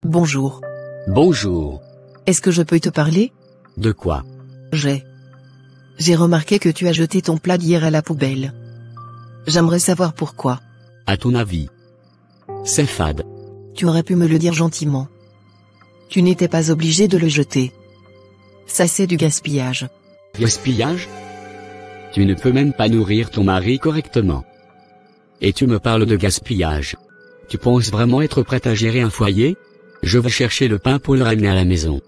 Bonjour. Bonjour. Est-ce que je peux te parler? De quoi? J'ai remarqué que tu as jeté ton plat d'hier à la poubelle. J'aimerais savoir pourquoi. À ton avis? C'est fade. Tu aurais pu me le dire gentiment. Tu n'étais pas obligé de le jeter. Ça c'est du gaspillage. Gaspillage? Tu ne peux même pas nourrir ton mari correctement. Et tu me parles de gaspillage. Tu penses vraiment être prête à gérer un foyer? Je vais chercher le pain pour le ramener à la maison.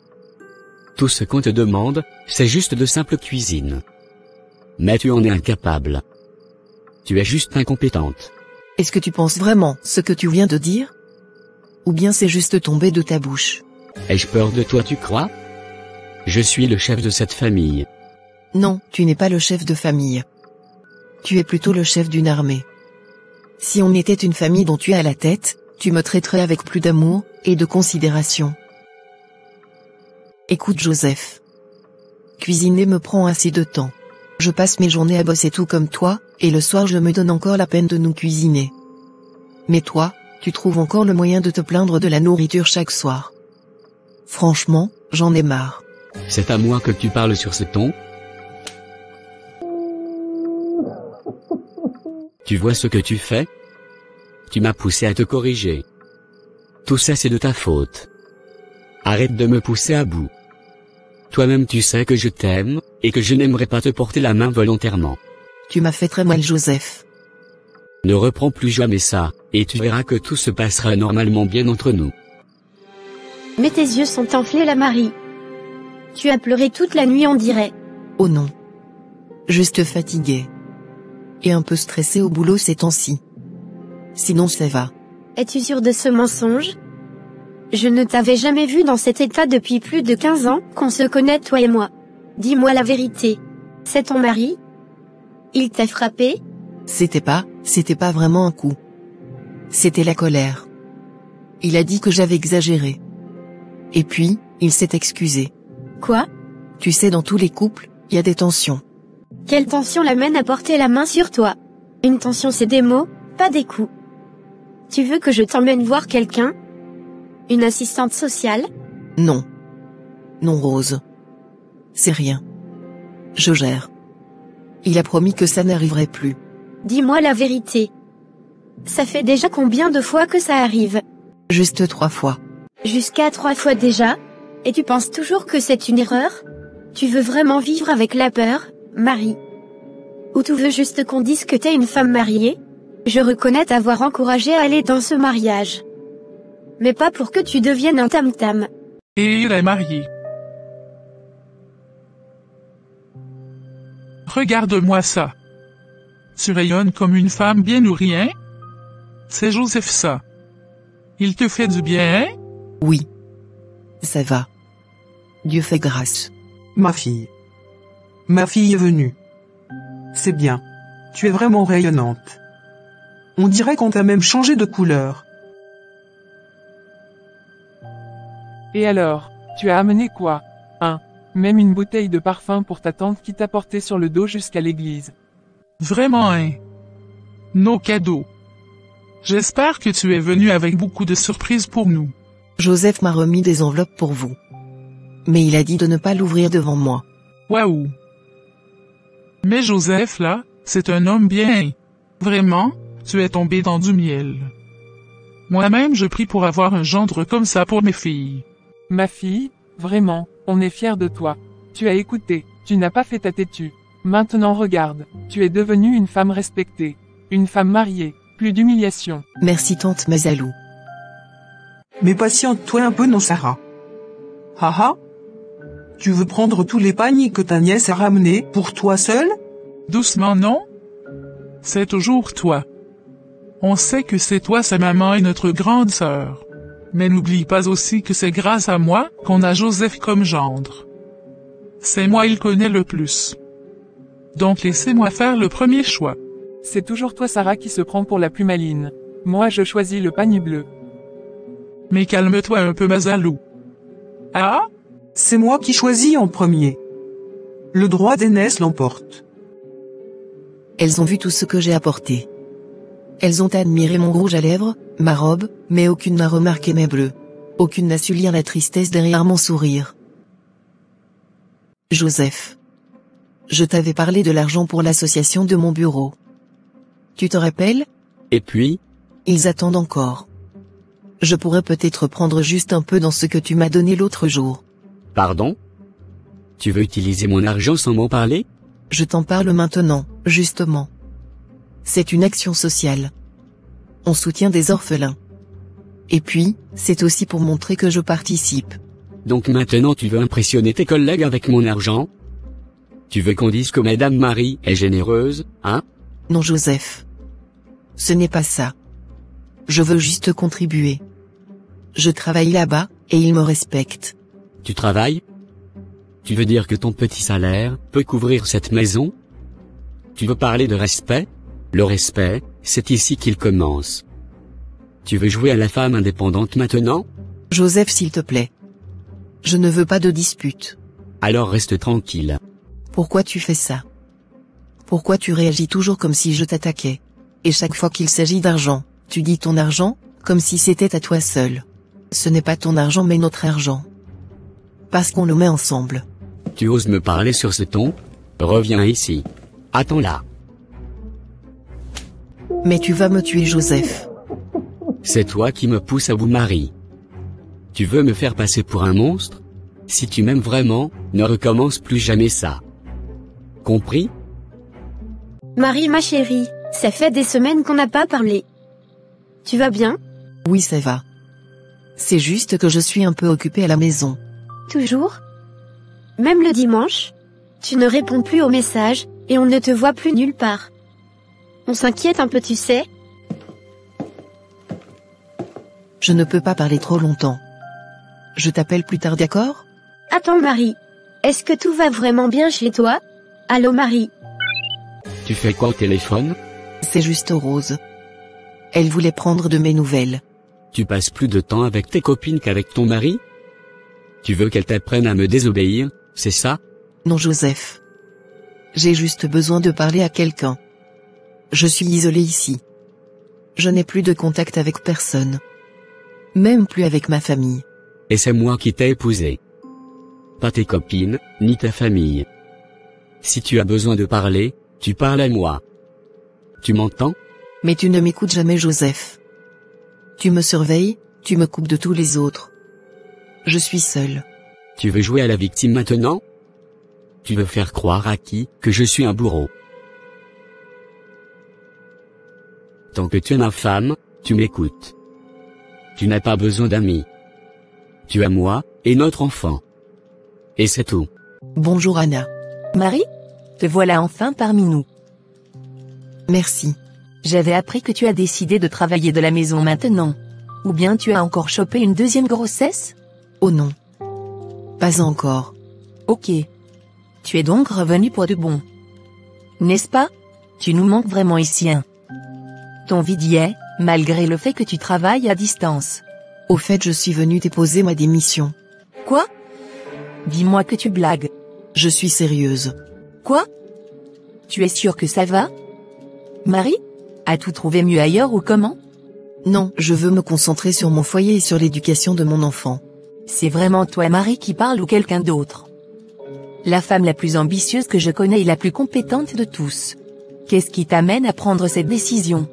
Tout ce qu'on te demande, c'est juste de simple cuisine. Mais tu en es incapable. Tu es juste incompétente. Est-ce que tu penses vraiment ce que tu viens de dire? Ou bien c'est juste tombé de ta bouche? Ai-je peur de toi, tu crois? Je suis le chef de cette famille. Non, tu n'es pas le chef de famille. Tu es plutôt le chef d'une armée. Si on était une famille dont tu es à la tête, tu me traiterais avec plus d'amour et de considération. Écoute Joseph. Cuisiner me prend assez de temps. Je passe mes journées à bosser tout comme toi, et le soir je me donne encore la peine de nous cuisiner. Mais toi, tu trouves encore le moyen de te plaindre de la nourriture chaque soir. Franchement, j'en ai marre. C'est à moi que tu parles sur ce ton? Tu vois ce que tu fais? Tu m'as poussé à te corriger. Tout ça c'est de ta faute. Arrête de me pousser à bout. Toi-même tu sais que je t'aime, et que je n'aimerais pas te porter la main volontairement. Tu m'as fait très mal Joseph. Ne reprends plus jamais ça, et tu verras que tout se passera normalement bien entre nous. Mais tes yeux sont enflés la Marie. Tu as pleuré toute la nuit on dirait. Oh non. Juste fatigué. Et un peu stressé au boulot ces temps-ci. Sinon ça va. Es-tu sûr de ce mensonge? Je ne t'avais jamais vu dans cet état depuis plus de 15 ans qu'on se connaît toi et moi. Dis-moi la vérité. C'est ton mari? Il t'a frappé? C'était pas vraiment un coup. C'était la colère. Il a dit que j'avais exagéré. Et puis, il s'est excusé. Quoi? Tu sais dans tous les couples, il y a des tensions. Quelle tension l'amène à porter la main sur toi? Une tension c'est des mots, pas des coups. Tu veux que je t'emmène voir quelqu'un? Une assistante sociale? Non. Non Rose. C'est rien. Je gère. Il a promis que ça n'arriverait plus. Dis-moi la vérité. Ça fait déjà combien de fois que ça arrive? Juste 3 fois. Jusqu'à 3 fois déjà? Et tu penses toujours que c'est une erreur? Tu veux vraiment vivre avec la peur, Marie? Ou tu veux juste qu'on dise que t'es une femme mariée? Je reconnais t'avoir encouragé à aller dans ce mariage. Mais pas pour que tu deviennes un tam-tam. Et il est marié. Regarde-moi ça. Tu rayonnes comme une femme bien nourrie, hein? C'est Joseph ça. Il te fait du bien, hein? Oui. Ça va. Dieu fait grâce. Ma fille. Ma fille est venue. C'est bien. Tu es vraiment rayonnante. On dirait qu'on t'a même changé de couleur. Et alors, tu as amené quoi? Même une bouteille de parfum pour ta tante qui t'a porté sur le dos jusqu'à l'église. Vraiment, hein? Nos cadeaux. J'espère que tu es venu avec beaucoup de surprises pour nous. Joseph m'a remis des enveloppes pour vous. Mais il a dit de ne pas l'ouvrir devant moi. Waouh! Mais Joseph, là, c'est un homme bien. Vraiment, tu es tombé dans du miel. Moi-même, je prie pour avoir un gendre comme ça pour mes filles. Ma fille, vraiment, on est fiers de toi. Tu as écouté, tu n'as pas fait ta têtue. Maintenant regarde, tu es devenue une femme respectée. Une femme mariée, plus d'humiliation. Merci tante Mazalou. Mais patiente-toi un peu non Sarah. Haha. Tu veux prendre tous les paniers que ta nièce a ramenés pour toi seule? Doucement, non? C'est toujours toi. On sait que c'est toi sa maman et notre grande sœur. Mais n'oublie pas aussi que c'est grâce à moi qu'on a Joseph comme gendre. C'est moi il connaît le plus. Donc laissez-moi faire le premier choix. C'est toujours toi Sarah qui se prend pour la plus maline. Moi je choisis le panier bleu. Mais calme-toi un peu Mazalou. Ah? C'est moi qui choisis en premier. Le droit d'aînesse l'emporte. Elles ont vu tout ce que j'ai apporté. Elles ont admiré mon rouge à lèvres, ma robe, mais aucune n'a remarqué mes bleus. Aucune n'a su lire la tristesse derrière mon sourire. Joseph. Je t'avais parlé de l'argent pour l'association de mon bureau. Tu te rappelles? Et puis? Ils attendent encore. Je pourrais peut-être prendre juste un peu dans ce que tu m'as donné l'autre jour. Pardon? Tu veux utiliser mon argent sans m'en parler? Je t'en parle maintenant, justement. C'est une action sociale. On soutient des orphelins. Et puis, c'est aussi pour montrer que je participe. Donc maintenant tu veux impressionner tes collègues avec mon argent? Tu veux qu'on dise que Madame Marie est généreuse, hein? Non Joseph. Ce n'est pas ça. Je veux juste contribuer. Je travaille là-bas, et ils me respectent. Tu travailles? Tu veux dire que ton petit salaire peut couvrir cette maison? Tu veux parler de respect? Le respect, c'est ici qu'il commence. Tu veux jouer à la femme indépendante maintenant? Joseph s'il te plaît. Je ne veux pas de dispute. Alors reste tranquille. Pourquoi tu fais ça? Pourquoi tu réagis toujours comme si je t'attaquais? Et chaque fois qu'il s'agit d'argent, tu dis ton argent, comme si c'était à toi seul. Ce n'est pas ton argent mais notre argent. Parce qu'on le met ensemble. Tu oses me parler sur ce ton? Reviens ici. Attends là. Mais tu vas me tuer Joseph. C'est toi qui me pousse à vous marier. Tu veux me faire passer pour un monstre? Si tu m'aimes vraiment, ne recommence plus jamais ça. Compris? Marie ma chérie, ça fait des semaines qu'on n'a pas parlé. Tu vas bien? Oui ça va. C'est juste que je suis un peu occupée à la maison. Toujours? Même le dimanche? Tu ne réponds plus aux messages, et on ne te voit plus nulle part. On s'inquiète un peu tu sais? Je ne peux pas parler trop longtemps. Je t'appelle plus tard d'accord? Attends Marie. Est-ce que tout va vraiment bien chez toi? Allô Marie? Tu fais quoi au téléphone? C'est juste Rose. Elle voulait prendre de mes nouvelles. Tu passes plus de temps avec tes copines qu'avec ton mari? Tu veux qu'elle t'apprenne à me désobéir, c'est ça? Non Joseph. J'ai juste besoin de parler à quelqu'un. Je suis isolée ici. Je n'ai plus de contact avec personne. Même plus avec ma famille. Et c'est moi qui t'ai épousé. Pas tes copines, ni ta famille. Si tu as besoin de parler, tu parles à moi. Tu m'entends? Mais tu ne m'écoutes jamais Joseph. Tu me surveilles, tu me coupes de tous les autres. Je suis seule. Tu veux jouer à la victime maintenant? Tu veux faire croire à qui que je suis un bourreau? Tant que tu es ma femme, tu m'écoutes. Tu n'as pas besoin d'amis. Tu as moi, et notre enfant. Et c'est tout. Bonjour Anna. Marie? Te voilà enfin parmi nous. Merci. J'avais appris que tu as décidé de travailler de la maison maintenant. Ou bien tu as encore chopé une deuxième grossesse? Oh non. Pas encore. Ok. Tu es donc revenu pour de bon. N'est-ce pas? Tu nous manques vraiment ici hein. Ton vide y est, malgré le fait que tu travailles à distance. Au fait je suis venue déposer ma démission. Quoi? Dis-moi que tu blagues. Je suis sérieuse. Quoi? Tu es sûr que ça va? Marie? As-tu trouvé mieux ailleurs ou comment? Non, je veux me concentrer sur mon foyer et sur l'éducation de mon enfant. C'est vraiment toi Marie qui parle ou quelqu'un d'autre? La femme la plus ambitieuse que je connais et la plus compétente de tous. Qu'est-ce qui t'amène à prendre cette décision?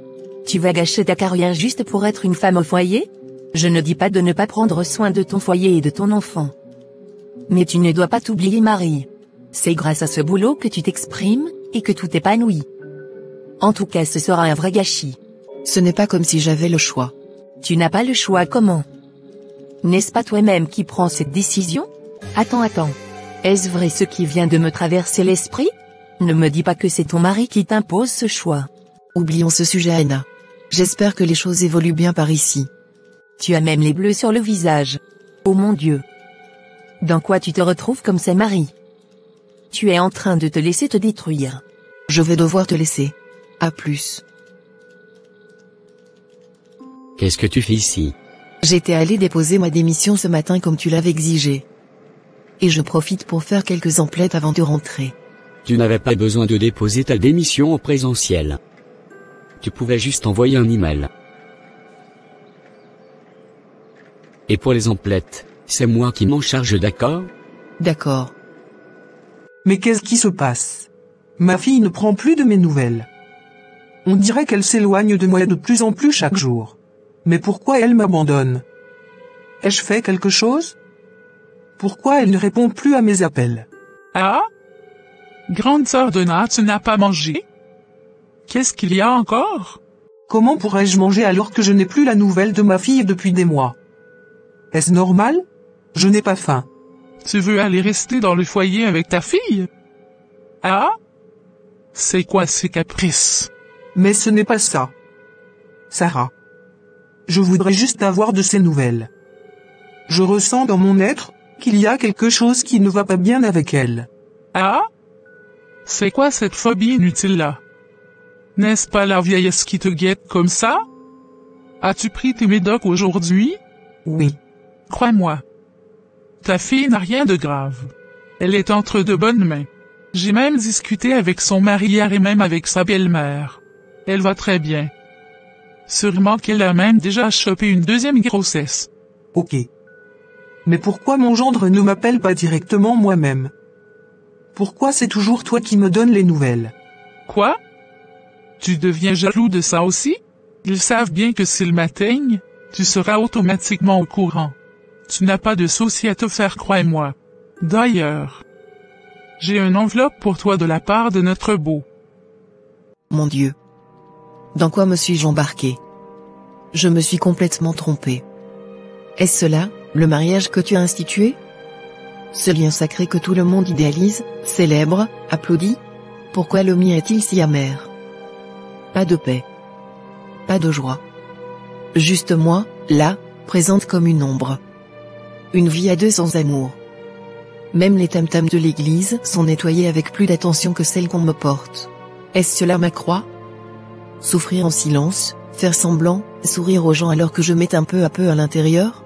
Tu vas gâcher ta carrière juste pour être une femme au foyer? Je ne dis pas de ne pas prendre soin de ton foyer et de ton enfant. Mais tu ne dois pas t'oublier Marie. C'est grâce à ce boulot que tu t'exprimes, et que tout t'épanouit. En tout cas ce sera un vrai gâchis. Ce n'est pas comme si j'avais le choix. Tu n'as pas le choix comment? N'est-ce pas toi-même qui prends cette décision? Attends. Est-ce vrai ce qui vient de me traverser l'esprit? Ne me dis pas que c'est ton mari qui t'impose ce choix. Oublions ce sujet Anna. J'espère que les choses évoluent bien par ici. Tu as même les bleus sur le visage. Oh mon Dieu. Dans quoi tu te retrouves comme ça Marie? Tu es en train de te laisser te détruire. Je vais devoir te laisser. À plus. Qu'est-ce que tu fais ici? J'étais allée déposer ma démission ce matin comme tu l'avais exigé. Et je profite pour faire quelques emplettes avant de rentrer. Tu n'avais pas besoin de déposer ta démission en présentiel. Tu pouvais juste envoyer un email. Et pour les emplettes, c'est moi qui m'en charge, d'accord? D'accord. Mais qu'est-ce qui se passe? Ma fille ne prend plus de mes nouvelles. On dirait qu'elle s'éloigne de moi de plus en plus chaque jour. Mais pourquoi elle m'abandonne? Ai-je fait quelque chose? Pourquoi elle ne répond plus à mes appels? Ah? Grande sœur Donna, tu n'as pas mangé? Qu'est-ce qu'il y a encore? Comment pourrais-je manger alors que je n'ai plus la nouvelle de ma fille depuis des mois? Est-ce normal? Je n'ai pas faim. Tu veux aller rester dans le foyer avec ta fille? Ah? C'est quoi ces caprices? Mais ce n'est pas ça. Sarah. Je voudrais juste avoir de ces nouvelles. Je ressens dans mon être qu'il y a quelque chose qui ne va pas bien avec elle. Ah? C'est quoi cette phobie inutile-là? N'est-ce pas la vieillesse qui te guette comme ça? As-tu pris tes médocs aujourd'hui? Oui. Crois-moi. Ta fille n'a rien de grave. Elle est entre de bonnes mains. J'ai même discuté avec son mari hier et même avec sa belle-mère. Elle va très bien. Sûrement qu'elle a même déjà chopé une deuxième grossesse. Ok. Mais pourquoi mon gendre ne m'appelle pas directement moi-même? Pourquoi c'est toujours toi qui me donnes les nouvelles? Quoi? Tu deviens jaloux de ça aussi? Ils savent bien que s'ils m'atteignent, tu seras automatiquement au courant. Tu n'as pas de souci à te faire, crois-moi. D'ailleurs, j'ai une enveloppe pour toi de la part de notre beau. Mon Dieu. Dans quoi me suis-je embarqué? Je me suis complètement trompé. Est-ce cela, le mariage que tu as institué? Ce lien sacré que tout le monde idéalise, célèbre, applaudit? Pourquoi le mien est-il si amer? Pas de paix. Pas de joie. Juste moi, là, présente comme une ombre. Une vie à deux sans amour. Même les tam-tams de l'église sont nettoyés avec plus d'attention que celle qu'on me porte. Est-ce cela ma croix? Souffrir en silence, faire semblant, sourire aux gens alors que je m'éteins peu à peu à l'intérieur?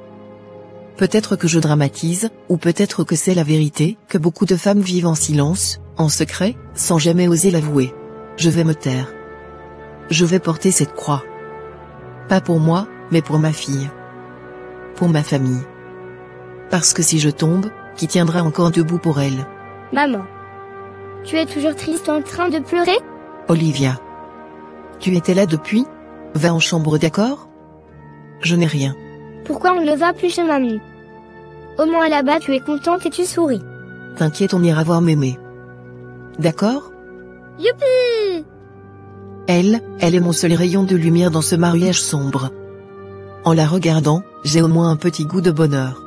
Peut-être que je dramatise, ou peut-être que c'est la vérité, que beaucoup de femmes vivent en silence, en secret, sans jamais oser l'avouer. Je vais me taire. Je vais porter cette croix. Pas pour moi, mais pour ma fille. Pour ma famille. Parce que si je tombe, qui tiendra encore debout pour elle? Maman. Tu es toujours triste en train de pleurer? Olivia. Tu étais là depuis? Va en chambre, d'accord? Je n'ai rien. Pourquoi on ne va plus chez mamie? Au moins là-bas tu es contente et tu souris. T'inquiète, on ira voir mémé. D'accord? Youpi! Elle est mon seul rayon de lumière dans ce mariage sombre. En la regardant, j'ai au moins un petit goût de bonheur.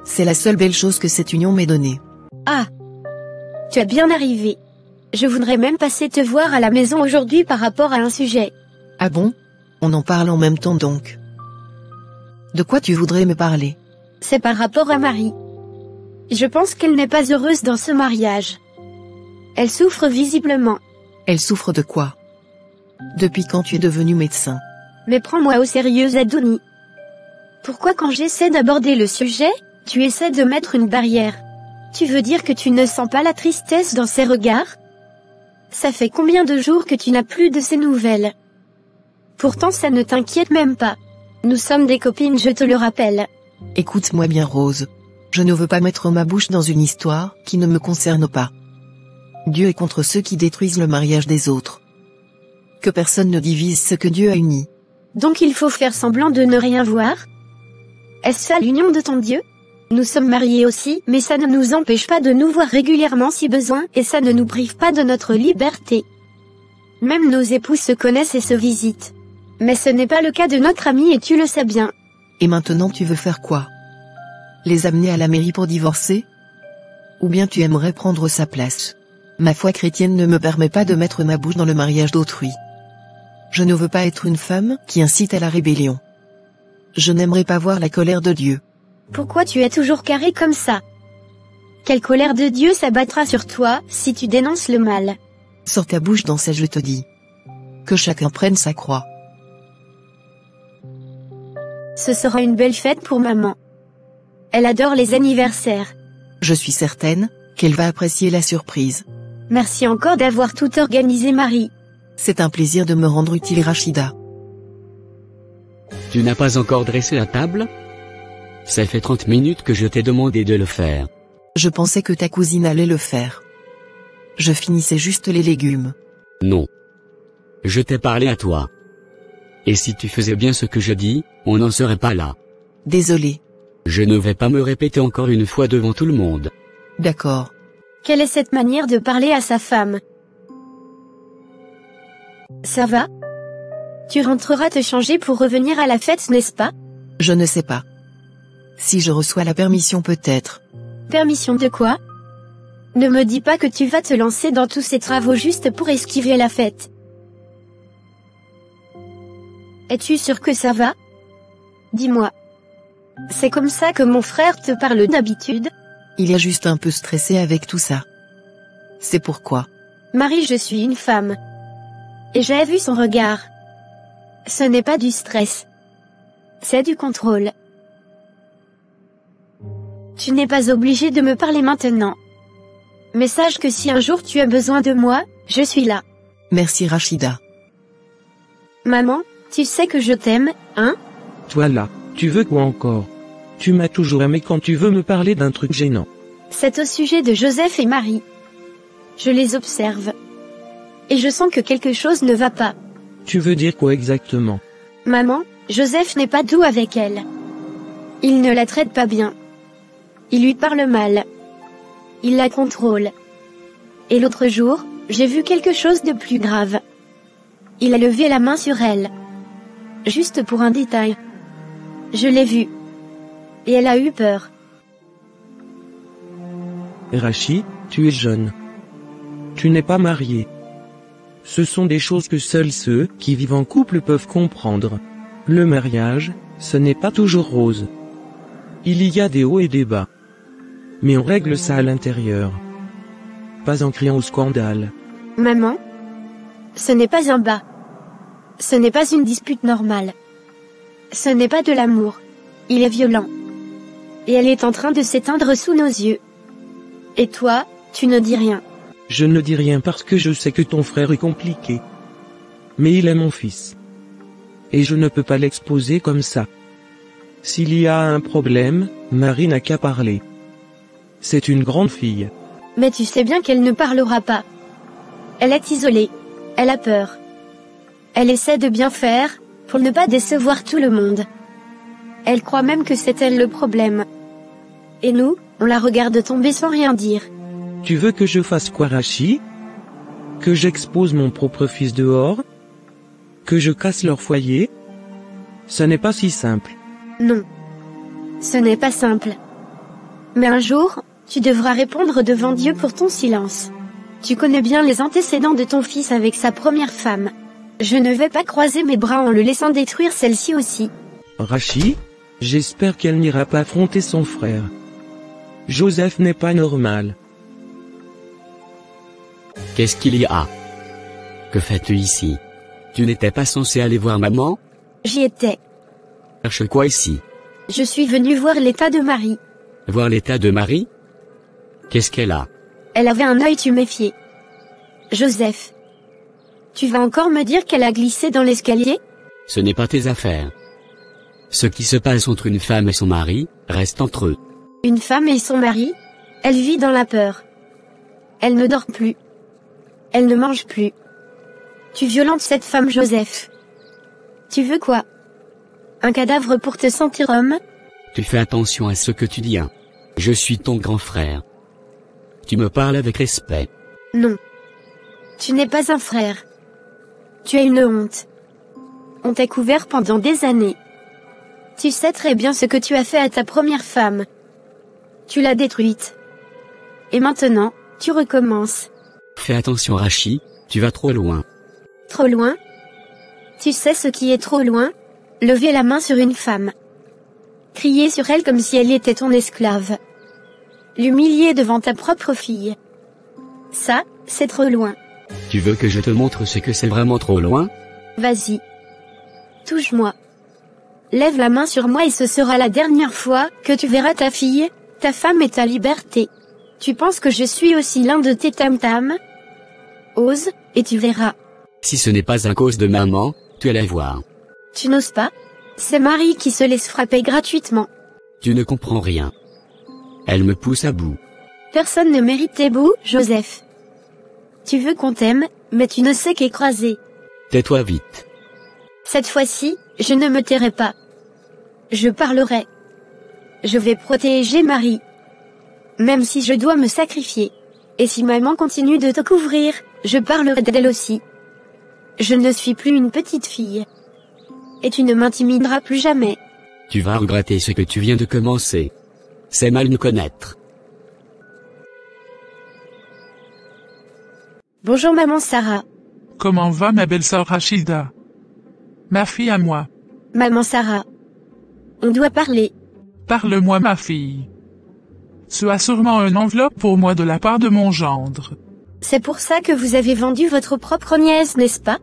C'est la seule belle chose que cette union m'ait donnée. Ah! Tu as bien arrivé. Je voudrais même passer te voir à la maison aujourd'hui par rapport à un sujet. Ah bon? On en parle en même temps donc. De quoi tu voudrais me parler? C'est par rapport à Marie. Je pense qu'elle n'est pas heureuse dans ce mariage. Elle souffre visiblement. Elle souffre de quoi? Depuis quand tu es devenu médecin? Mais prends-moi au sérieux, Adouni. Pourquoi quand j'essaie d'aborder le sujet, tu essaies de mettre une barrière? Tu veux dire que tu ne sens pas la tristesse dans ses regards? Ça fait combien de jours que tu n'as plus de ces nouvelles? Pourtant ça ne t'inquiète même pas. Nous sommes des copines, je te le rappelle. Écoute-moi bien, Rose. Je ne veux pas mettre ma bouche dans une histoire qui ne me concerne pas. Dieu est contre ceux qui détruisent le mariage des autres. Que personne ne divise ce que Dieu a uni. Donc il faut faire semblant de ne rien voir? Est-ce ça l'union de ton Dieu? Nous sommes mariés aussi, mais ça ne nous empêche pas de nous voir régulièrement si besoin, et ça ne nous prive pas de notre liberté. Même nos époux se connaissent et se visitent. Mais ce n'est pas le cas de notre ami et tu le sais bien. Et maintenant tu veux faire quoi? Les amener à la mairie pour divorcer? Ou bien tu aimerais prendre sa place? Ma foi chrétienne ne me permet pas de mettre ma bouche dans le mariage d'autrui. Je ne veux pas être une femme qui incite à la rébellion. Je n'aimerais pas voir la colère de Dieu. Pourquoi tu es toujours carré comme ça? Quelle colère de Dieu s'abattra sur toi, si tu dénonces le mal? Sors ta bouche dans ça, je te dis. Que chacun prenne sa croix. Ce sera une belle fête pour maman. Elle adore les anniversaires. Je suis certaine qu'elle va apprécier la surprise. Merci encore d'avoir tout organisé, Marie. C'est un plaisir de me rendre utile, Rachida. Tu n'as pas encore dressé la table? Ça fait 30 minutes que je t'ai demandé de le faire. Je pensais que ta cousine allait le faire. Je finissais juste les légumes. Non. Je t'ai parlé à toi. Et si tu faisais bien ce que je dis, on n'en serait pas là. Désolé. Je ne vais pas me répéter encore une fois devant tout le monde. D'accord. Quelle est cette manière de parler à sa femme? Ça va? Tu rentreras te changer pour revenir à la fête, n'est-ce pas? Je ne sais pas. Si je reçois la permission peut-être. Permission de quoi? Ne me dis pas que tu vas te lancer dans tous ces travaux juste pour esquiver la fête. Es-tu sûr que ça va? Dis-moi. C'est comme ça que mon frère te parle d'habitude? Il est juste un peu stressé avec tout ça. C'est pourquoi. Marie, je suis une femme. Et j'ai vu son regard. Ce n'est pas du stress. C'est du contrôle. Tu n'es pas obligé de me parler maintenant. Mais sache que si un jour tu as besoin de moi, je suis là. Merci Rachida. Maman, tu sais que je t'aime, hein? Toi là, tu veux quoi encore? Tu m'as toujours aimé quand tu veux me parler d'un truc gênant. C'est au sujet de Joseph et Marie. Je les observe. Et je sens que quelque chose ne va pas. Tu veux dire quoi exactement? Maman, Joseph n'est pas doux avec elle. Il ne la traite pas bien. Il lui parle mal. Il la contrôle. Et l'autre jour, j'ai vu quelque chose de plus grave. Il a levé la main sur elle. Juste pour un détail. Je l'ai vu. Et elle a eu peur. Rachid, tu es jeune. Tu n'es pas marié. Ce sont des choses que seuls ceux qui vivent en couple peuvent comprendre. Le mariage, ce n'est pas toujours rose. Il y a des hauts et des bas. Mais on règle ça à l'intérieur. Pas en criant au scandale. Maman, ce n'est pas un bas. Ce n'est pas une dispute normale. Ce n'est pas de l'amour. Il est violent. Et elle est en train de s'éteindre sous nos yeux. Et toi, tu ne dis rien. Je ne dis rien parce que je sais que ton frère est compliqué. Mais il est mon fils. Et je ne peux pas l'exposer comme ça. S'il y a un problème, Marie n'a qu'à parler. C'est une grande fille. Mais tu sais bien qu'elle ne parlera pas. Elle est isolée. Elle a peur. Elle essaie de bien faire, pour ne pas décevoir tout le monde. Elle croit même que c'est elle le problème. Et nous, on la regarde tomber sans rien dire. Tu veux que je fasse quoi, Rachid? Que j'expose mon propre fils dehors? Que je casse leur foyer? Ce n'est pas si simple. Non. Ce n'est pas simple. Mais un jour, tu devras répondre devant Dieu pour ton silence. Tu connais bien les antécédents de ton fils avec sa première femme. Je ne vais pas croiser mes bras en le laissant détruire celle-ci aussi. Rachid, j'espère qu'elle n'ira pas affronter son frère. Joseph n'est pas normal. Qu'est-ce qu'il y a? Que fais-tu ici? Tu n'étais pas censé aller voir maman? J'y étais. Cherche quoi ici? Je suis venue voir l'état de Marie. Voir l'état de Marie? Qu'est-ce qu'elle a? Elle avait un œil tuméfié. Joseph. Tu vas encore me dire qu'elle a glissé dans l'escalier? Ce n'est pas tes affaires. Ce qui se passe entre une femme et son mari, reste entre eux. Une femme et son mari? Elle vit dans la peur. Elle ne dort plus. Elle ne mange plus. Tu violentes cette femme, Joseph. Tu veux quoi? Un cadavre pour te sentir homme? Tu fais attention à ce que tu dis, hein. Je suis ton grand frère. Tu me parles avec respect. Non. Tu n'es pas un frère. Tu es une honte. On t'a couvert pendant des années. Tu sais très bien ce que tu as fait à ta première femme. Tu l'as détruite. Et maintenant, tu recommences. Fais attention, Rachid, tu vas trop loin. Trop loin? Tu sais ce qui est trop loin? Lever la main sur une femme. Crier sur elle comme si elle était ton esclave. L'humilier devant ta propre fille. Ça, c'est trop loin. Tu veux que je te montre ce que c'est vraiment trop loin? Vas-y. Touche-moi. Lève la main sur moi et ce sera la dernière fois que tu verras ta fille, ta femme et ta liberté. Tu penses que je suis aussi l'un de tes tam-tams? Ose, et tu verras. Si ce n'est pas à cause de maman, tu allais voir. Tu n'oses pas? C'est Marie qui se laisse frapper gratuitement. Tu ne comprends rien. Elle me pousse à bout. Personne ne mérite tes bouts, Joseph. Tu veux qu'on t'aime, mais tu ne sais qu'écraser. Tais-toi vite. Cette fois-ci, je ne me tairai pas. Je parlerai. Je vais protéger Marie. Même si je dois me sacrifier. Et si maman continue de te couvrir, je parlerai d'elle aussi. Je ne suis plus une petite fille. Et tu ne m'intimideras plus jamais. Tu vas regretter ce que tu viens de commencer. C'est mal nous connaître. Bonjour maman Sarah. Comment va ma belle-sœur Rachida? Ma fille à moi. Maman Sarah. On doit parler. Parle-moi ma fille. Tu as sûrement une enveloppe pour moi de la part de mon gendre. C'est pour ça que vous avez vendu votre propre nièce, n'est-ce pas?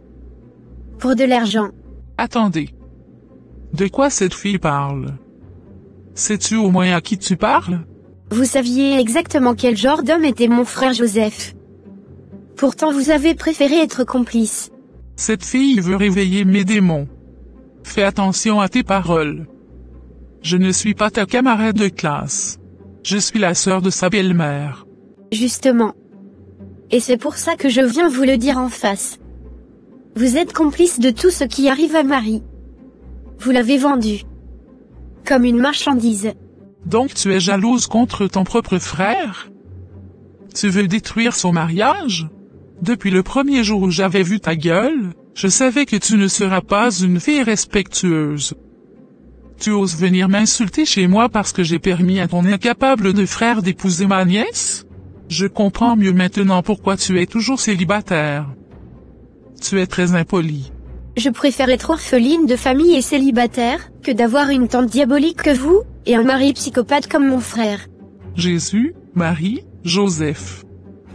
Pour de l'argent. Attendez. De quoi cette fille parle? Sais-tu au moins à qui tu parles? Vous saviez exactement quel genre d'homme était mon frère Joseph. Pourtant vous avez préféré être complice. Cette fille veut réveiller mes démons. Fais attention à tes paroles. Je ne suis pas ta camarade de classe. Je suis la sœur de sa belle-mère. Justement. Et c'est pour ça que je viens vous le dire en face. Vous êtes complice de tout ce qui arrive à Marie. Vous l'avez vendue. Comme une marchandise. Donc tu es jalouse contre ton propre frère? Tu veux détruire son mariage? Depuis le premier jour où j'avais vu ta gueule, je savais que tu ne seras pas une fille respectueuse. Tu oses venir m'insulter chez moi parce que j'ai permis à ton incapable de frère d'épouser ma nièce? Je comprends mieux maintenant pourquoi tu es toujours célibataire. Tu es très impoli. Je préfère être orpheline de famille et célibataire, que d'avoir une tante diabolique que vous, et un mari psychopathe comme mon frère. Jésus, Marie, Joseph.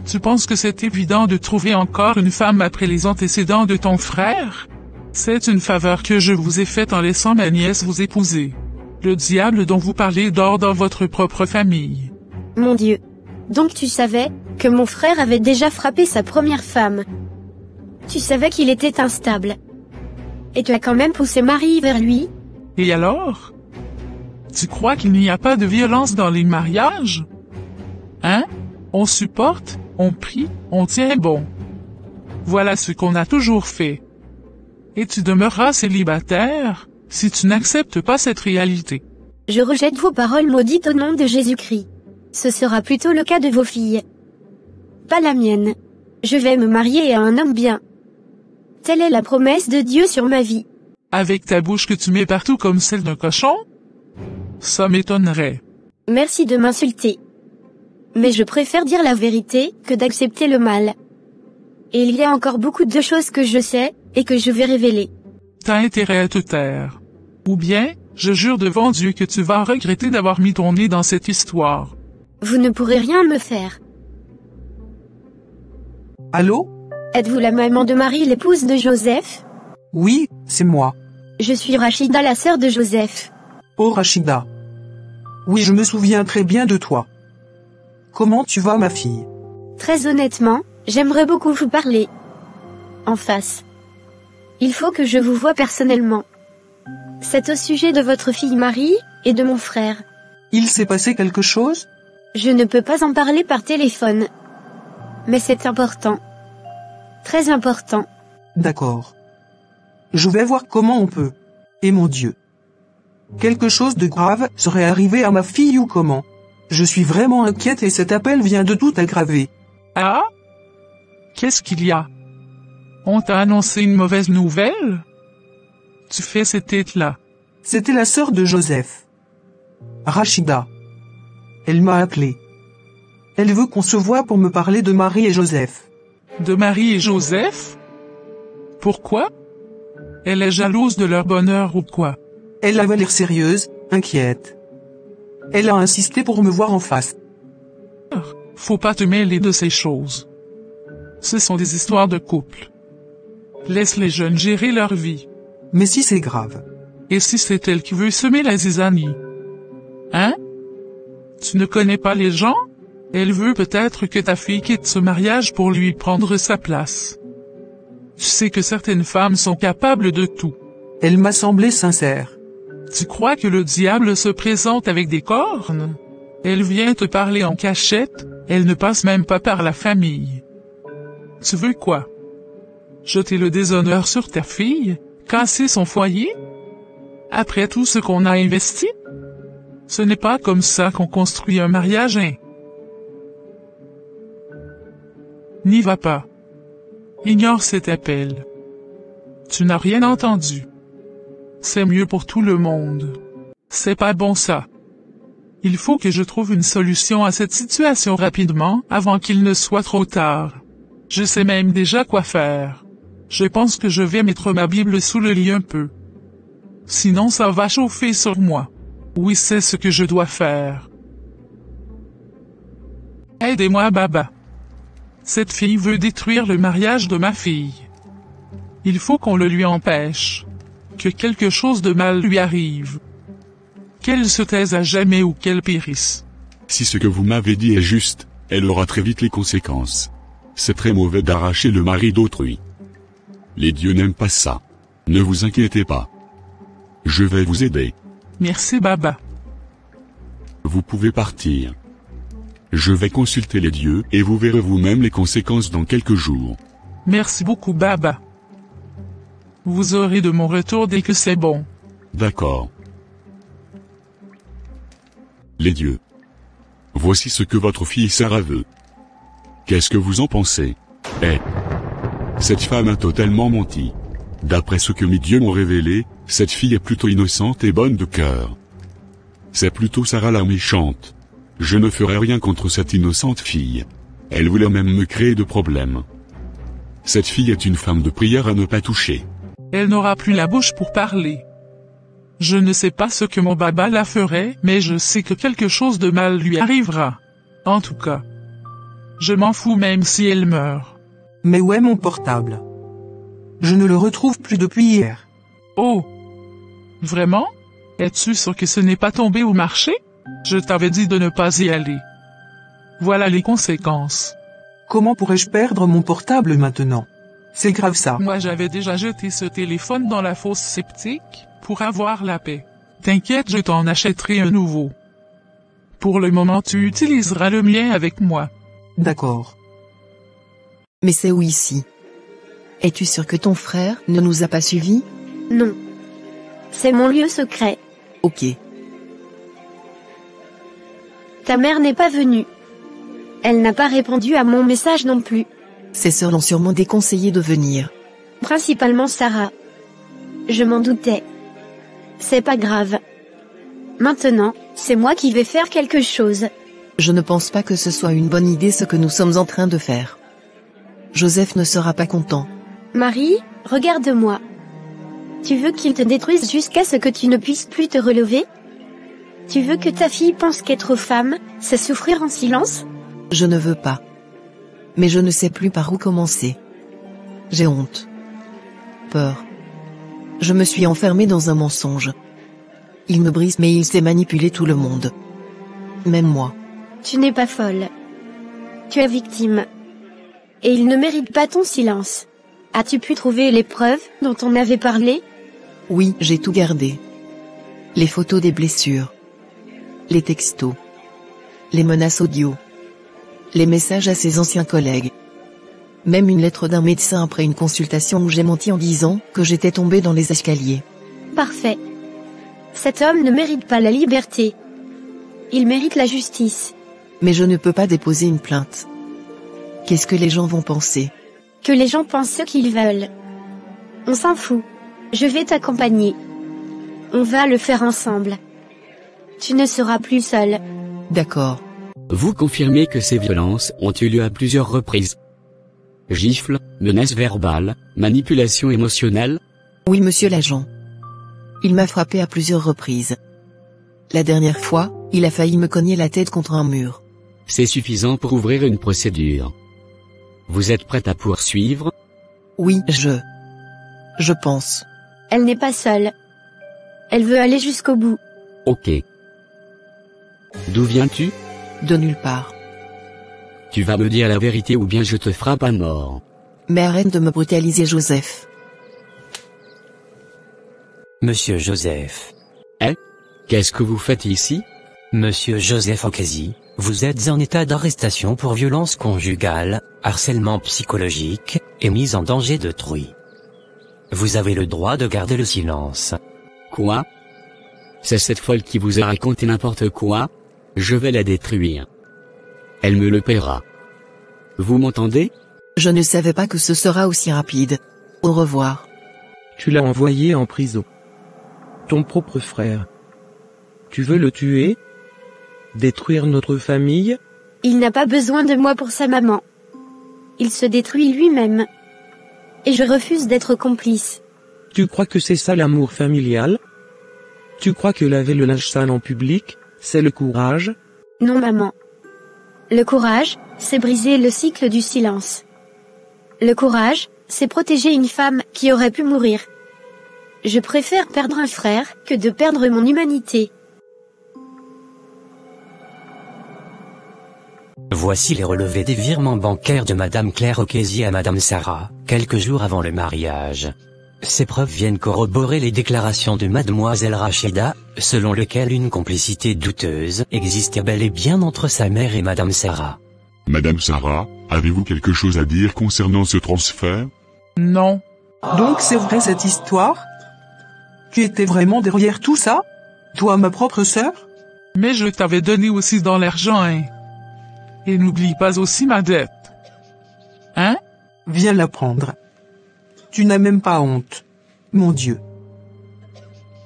Tu penses que c'est évident de trouver encore une femme après les antécédents de ton frère? C'est une faveur que je vous ai faite en laissant ma nièce vous épouser. Le diable dont vous parlez dort dans votre propre famille. Mon Dieu. Donc tu savais, que mon frère avait déjà frappé sa première femme. Tu savais qu'il était instable. Et tu as quand même poussé Marie vers lui? Et alors? Tu crois qu'il n'y a pas de violence dans les mariages? Hein? On supporte, on prie, on tient bon. Voilà ce qu'on a toujours fait. Et tu demeureras célibataire, si tu n'acceptes pas cette réalité. Je rejette vos paroles maudites au nom de Jésus-Christ. Ce sera plutôt le cas de vos filles. Pas la mienne. Je vais me marier à un homme bien. Telle est la promesse de Dieu sur ma vie. Avec ta bouche que tu mets partout comme celle d'un cochon? Ça m'étonnerait. Merci de m'insulter. Mais je préfère dire la vérité que d'accepter le mal. Et il y a encore beaucoup de choses que je sais, et que je vais révéler. T'as intérêt à te taire. Ou bien, je jure devant Dieu que tu vas regretter d'avoir mis ton nez dans cette histoire. Vous ne pourrez rien me faire. Allô? Êtes-vous la maman de Marie, l'épouse de Joseph? Oui, c'est moi. Je suis Rachida, la sœur de Joseph. Oh Rachida. Oui, je me souviens très bien de toi. Comment tu vas ma fille? Très honnêtement, j'aimerais beaucoup vous parler. En face. Il faut que je vous voie personnellement. C'est au sujet de votre fille Marie, et de mon frère. Il s'est passé quelque chose? Je ne peux pas en parler par téléphone. Mais c'est important. Très important. D'accord. Je vais voir comment on peut. Et mon Dieu. Quelque chose de grave serait arrivé à ma fille ou comment? Je suis vraiment inquiète et cet appel vient de tout aggraver. Ah? Qu'est-ce qu'il y a? On t'a annoncé une mauvaise nouvelle? Tu fais cette tête-là. C'était la sœur de Joseph. Rachida. Elle m'a appelé. Elle veut qu'on se voie pour me parler de Marie et Joseph. De Marie et Joseph? Pourquoi? Elle est jalouse de leur bonheur ou quoi? Elle avait l'air sérieuse, inquiète. Elle a insisté pour me voir en face. Faut pas te mêler de ces choses. Ce sont des histoires de couple. Laisse les jeunes gérer leur vie. Mais si c'est grave. Et si c'est elle qui veut semer la zizanie? Hein? Tu ne connais pas les gens? Elle veut peut-être que ta fille quitte ce mariage pour lui prendre sa place. Tu sais que certaines femmes sont capables de tout. Elle m'a semblé sincère. Tu crois que le diable se présente avec des cornes? Elle vient te parler en cachette, elle ne passe même pas par la famille. Tu veux quoi? Jeter le déshonneur sur ta fille? Casser son foyer? Après tout ce qu'on a investi? Ce n'est pas comme ça qu'on construit un mariage, hein? N'y va pas. Ignore cet appel. Tu n'as rien entendu. C'est mieux pour tout le monde. C'est pas bon ça. Il faut que je trouve une solution à cette situation rapidement, avant qu'il ne soit trop tard. Je sais même déjà quoi faire. Je pense que je vais mettre ma Bible sous le lit un peu. Sinon ça va chauffer sur moi. Oui, c'est ce que je dois faire. Aidez-moi, Baba. Cette fille veut détruire le mariage de ma fille. Il faut qu'on le lui empêche. Que quelque chose de mal lui arrive. Qu'elle se taise à jamais ou qu'elle périsse. Si ce que vous m'avez dit est juste, elle aura très vite les conséquences. C'est très mauvais d'arracher le mari d'autrui. Les dieux n'aiment pas ça. Ne vous inquiétez pas. Je vais vous aider. Merci, Baba. Vous pouvez partir. Je vais consulter les dieux et vous verrez vous-même les conséquences dans quelques jours. Merci beaucoup, Baba. Vous aurez de mon retour dès que c'est bon. D'accord. Les dieux. Voici ce que votre fille Sarah veut. Qu'est-ce que vous en pensez? Cette femme a totalement menti. D'après ce que mes dieux m'ont révélé, cette fille est plutôt innocente et bonne de cœur. C'est plutôt Sarah la méchante. Je ne ferai rien contre cette innocente fille. Elle voulait même me créer de problèmes. Cette fille est une femme de prière à ne pas toucher. Elle n'aura plus la bouche pour parler. Je ne sais pas ce que mon Baba la ferait, mais je sais que quelque chose de mal lui arrivera. En tout cas. Je m'en fous même si elle meurt. Mais où est mon portable? Je ne le retrouve plus depuis hier. Oh! Vraiment? Es-tu sûr que ce n'est pas tombé au marché? Je t'avais dit de ne pas y aller. Voilà les conséquences. Comment pourrais-je perdre mon portable maintenant? C'est grave ça. Moi j'avais déjà jeté ce téléphone dans la fosse septique, pour avoir la paix. T'inquiète, je t'en achèterai un nouveau. Pour le moment tu utiliseras le mien avec moi. D'accord. Mais c'est où ici? Es-tu sûr que ton frère ne nous a pas suivis? Non. C'est mon lieu secret. Ok. Ta mère n'est pas venue. Elle n'a pas répondu à mon message non plus. Ses sœurs l'ont sûrement déconseillé de venir. Principalement Sarah. Je m'en doutais. C'est pas grave. Maintenant, c'est moi qui vais faire quelque chose. Je ne pense pas que ce soit une bonne idée ce que nous sommes en train de faire. Joseph ne sera pas content. Marie, regarde-moi. Tu veux qu'il te détruise jusqu'à ce que tu ne puisses plus te relever? Tu veux que ta fille pense qu'être femme, c'est souffrir en silence? Je ne veux pas. Mais je ne sais plus par où commencer. J'ai honte. Peur. Je me suis enfermée dans un mensonge. Il me brise mais il sait manipuler tout le monde. Même moi. Tu n'es pas folle. Tu es victime. Et il ne mérite pas ton silence. As-tu pu trouver les preuves dont on avait parlé? Oui, j'ai tout gardé. Les photos des blessures. Les textos. Les menaces audio. Les messages à ses anciens collègues. Même une lettre d'un médecin après une consultation où j'ai menti en disant que j'étais tombée dans les escaliers. Parfait. Cet homme ne mérite pas la liberté. Il mérite la justice. Mais je ne peux pas déposer une plainte. Qu'est-ce que les gens vont penser? Que les gens pensent ce qu'ils veulent. On s'en fout. Je vais t'accompagner. On va le faire ensemble. Tu ne seras plus seul. D'accord. Vous confirmez que ces violences ont eu lieu à plusieurs reprises. Gifles, menaces verbales, manipulation émotionnelle? Oui, monsieur l'agent. Il m'a frappé à plusieurs reprises. La dernière fois, il a failli me cogner la tête contre un mur. C'est suffisant pour ouvrir une procédure. Vous êtes prête à poursuivre? Oui, je pense. Elle n'est pas seule. Elle veut aller jusqu'au bout. Ok. D'où viens-tu? De nulle part. Tu vas me dire la vérité ou bien je te frappe à mort. Mais arrête de me brutaliser, Joseph. Monsieur Joseph. Qu'est-ce que vous faites ici? Monsieur Joseph Ocasey, vous êtes en état d'arrestation pour violence conjugale, harcèlement psychologique, et mise en danger d'autrui. Vous avez le droit de garder le silence. Quoi? C'est cette folle qui vous a raconté n'importe quoi? Je vais la détruire. Elle me le paiera. Vous m'entendez? Je ne savais pas que ce sera aussi rapide. Au revoir. Tu l'as envoyé en prison. Ton propre frère. Tu veux le tuer? Détruire notre famille? Il n'a pas besoin de moi pour sa maman. Il se détruit lui-même. Et je refuse d'être complice. Tu crois que c'est ça l'amour familial? Tu crois que laver le linge sale en public, c'est le courage? Non maman. Le courage, c'est briser le cycle du silence. Le courage, c'est protéger une femme qui aurait pu mourir. Je préfère perdre un frère que de perdre mon humanité. Voici les relevés des virements bancaires de Madame Claire Ocasey à Madame Sarah, quelques jours avant le mariage. Ces preuves viennent corroborer les déclarations de Mademoiselle Rachida, selon lesquelles une complicité douteuse existait bel et bien entre sa mère et Madame Sarah. Madame Sarah, avez-vous quelque chose à dire concernant ce transfert? Non. Donc c'est vrai cette histoire? Tu étais vraiment derrière tout ça? Toi, ma propre sœur? Mais je t'avais donné aussi dans l'argent, hein. Et n'oublie pas aussi ma dette. Hein? Viens la prendre. Tu n'as même pas honte. Mon Dieu.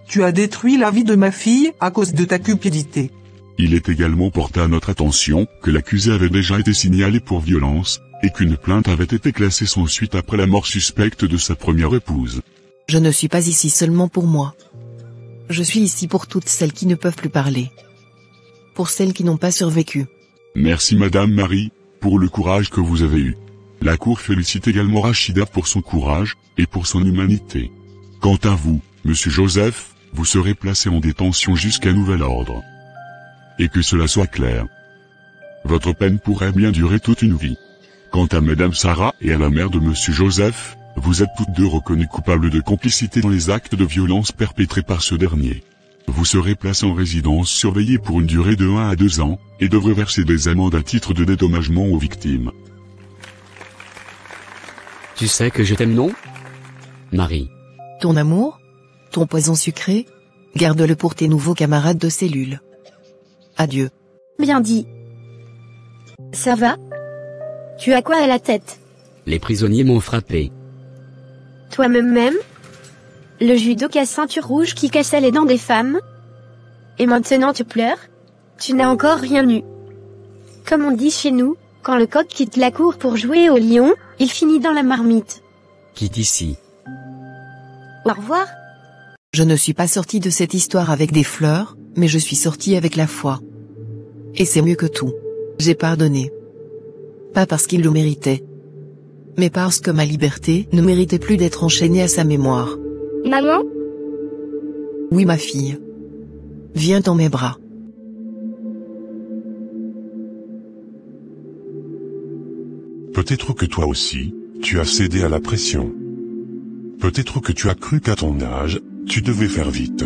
Tu as détruit la vie de ma fille à cause de ta cupidité. Il est également porté à notre attention que l'accusé avait déjà été signalé pour violence, et qu'une plainte avait été classée sans suite après la mort suspecte de sa première épouse. Je ne suis pas ici seulement pour moi. Je suis ici pour toutes celles qui ne peuvent plus parler. Pour celles qui n'ont pas survécu. Merci Madame Marie, pour le courage que vous avez eu. La Cour félicite également Rachida pour son courage, et pour son humanité. Quant à vous, Monsieur Joseph, vous serez placé en détention jusqu'à nouvel ordre. Et que cela soit clair. Votre peine pourrait bien durer toute une vie. Quant à Madame Sarah et à la mère de Monsieur Joseph, vous êtes toutes deux reconnues coupables de complicité dans les actes de violence perpétrés par ce dernier. Vous serez placé en résidence surveillée pour une durée de 1 à 2 ans, et devrez verser des amendes à titre de dédommagement aux victimes. Tu sais que je t'aime, non? Marie. Ton amour? Ton poison sucré? Garde-le pour tes nouveaux camarades de cellule. Adieu. Bien dit. Ça va? Tu as quoi à la tête? Les prisonniers m'ont frappé. Toi-même même? Le judoka ceinture rouge qui cassait les dents des femmes? Et maintenant tu pleures? Tu n'as encore rien eu. Comme on dit chez nous, quand le coq quitte la cour pour jouer au lion, il finit dans la marmite. Quitte ici. Au revoir. Je ne suis pas sortie de cette histoire avec des fleurs, mais je suis sortie avec la foi. Et c'est mieux que tout. J'ai pardonné. Pas parce qu'il le méritait, mais parce que ma liberté ne méritait plus d'être enchaînée à sa mémoire. Maman? Oui ma fille. Viens dans mes bras. Peut-être que toi aussi, tu as cédé à la pression. Peut-être que tu as cru qu'à ton âge, tu devais faire vite.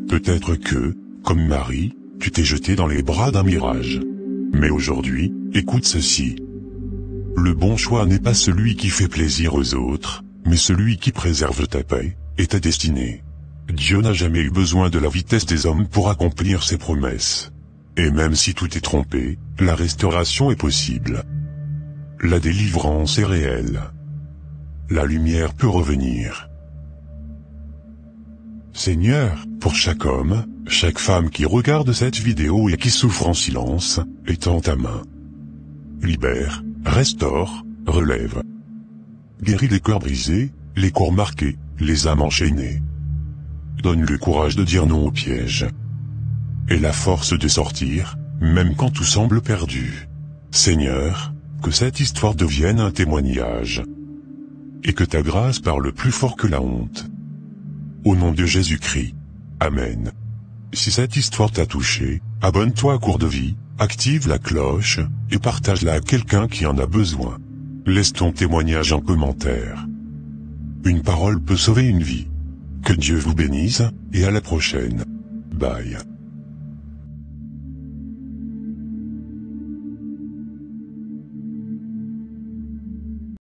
Peut-être que, comme Marie, tu t'es jeté dans les bras d'un mirage. Mais aujourd'hui, écoute ceci. Le bon choix n'est pas celui qui fait plaisir aux autres, mais celui qui préserve ta paix et ta destinée. Dieu n'a jamais eu besoin de la vitesse des hommes pour accomplir ses promesses. Et même si tout est trompé, la restauration est possible. La délivrance est réelle. La lumière peut revenir. Seigneur, pour chaque homme, chaque femme qui regarde cette vidéo et qui souffre en silence, étends ta main. Libère, restaure, relève. Guéris les cœurs brisés, les corps marqués, les âmes enchaînées. Donne le courage de dire non au piège. Et la force de sortir, même quand tout semble perdu. Seigneur, que cette histoire devienne un témoignage. Et que ta grâce parle plus fort que la honte. Au nom de Jésus-Christ. Amen. Si cette histoire t'a touché, abonne-toi à Cours de Vie, active la cloche, et partage-la à quelqu'un qui en a besoin. Laisse ton témoignage en commentaire. Une parole peut sauver une vie. Que Dieu vous bénisse, et à la prochaine. Bye.